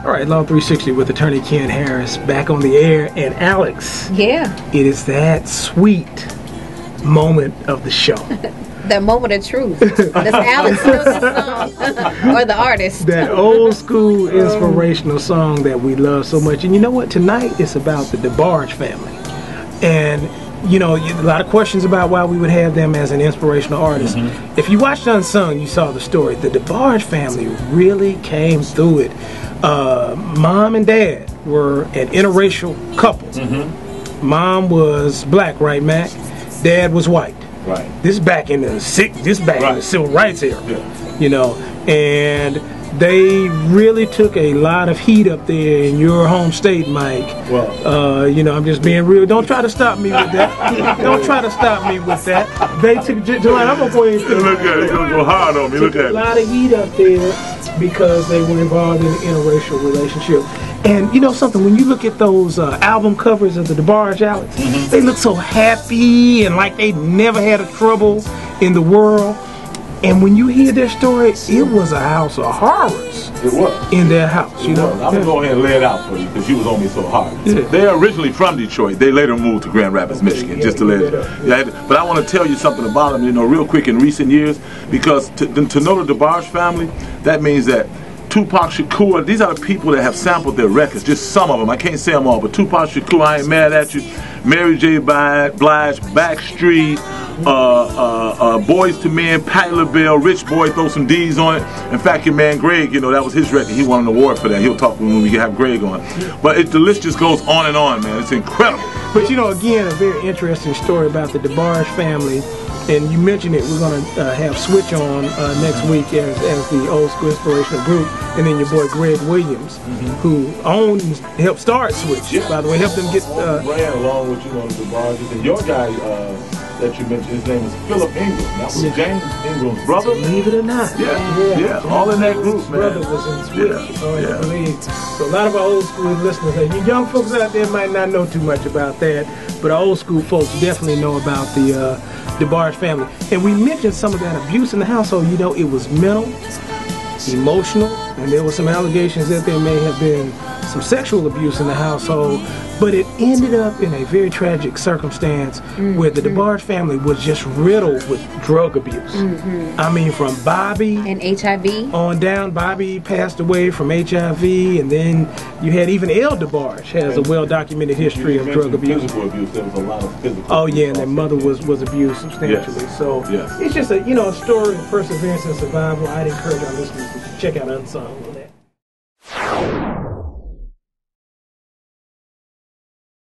All right, Law 360 with attorney Ken Harris back on the air. And Alex, yeah, it is that sweet moment of the show. That moment of truth. That's Alex song or the artist. That old school inspirational song that we love so much. And you know what? Tonight it's about the Debarge family. And you know, a lot of questions about why we would have them as an inspirational artist. If you watched Unsung, you saw the story. The Debarge family really came through it. Mom and dad were an interracial couple. Mom was black, right, Mac? Dad was white. Right. This back in the in the civil rights era. Yeah. You know, and they really took a lot of heat up there in your home state, Mike. Well, you know, I'm just being real. Don't try to stop me with that. Don't try to stop me with that. They took, Jelani, I'm going to go ahead and look at it. It's going to go hard on me. Look at it. A lot of heat up there because they were involved in an interracial relationship. And you know something, when you look at those album covers of the Debarge, Alex, they look so happy and like they never had a trouble in the world. And when you hear their story, it was a house of horrors. It was. In their house, you know. I'm going to go ahead and lay it out for you because you was on me so hard. Yeah. They're originally from Detroit. They later moved to Grand Rapids, Michigan, just to let it. But I want to tell you something about them, you know, real quick in recent years, because to know the Debarge family, that means that Tupac Shakur, these are the people that have sampled their records, just some of them. I can't say them all, but Tupac Shakur, I Ain't Mad At You, Mary J. Blige, Backstreet, Boys to Men, Patti LaBelle, Rich Boy, throw some D's on it. In fact, your man Greg, you know, that was his record. He won an award for that. He'll talk when we have Greg on. But the list just goes on and on, man. It's incredible. But you know, again, a very interesting story about the Debarge family. And you mentioned it, we're going to have Switch on next week as the old school inspirational group. And then your boy Greg Williams, who helped start Switch, by the way, helped them get... brand along with, you know, the Debarges. And your guy that you mentioned, his name is Philip Ingram. That was James Ingram's brother. Believe it or not. Yeah, all in that group, man. Brother was in Switch. I believe. So a lot of our old school listeners, you young folks out there might not know too much about that, but our old school folks definitely know about the Debarge family. And we mentioned some of that abuse in the household. You know, it was mental, emotional, and there were some allegations that there may have been some sexual abuse in the household, but it ended up in a very tragic circumstance where the Debarge family was just riddled with drug abuse. I mean, from Bobby and HIV on down. Bobby passed away from HIV, and then you had even El Debarge has a well-documented history of drug abuse. Physical abuse. There was a lot of physical. Oh yeah, and their mother was abused substantially. So it's just a story of perseverance and survival. I'd encourage our listeners to check out Unsung on that.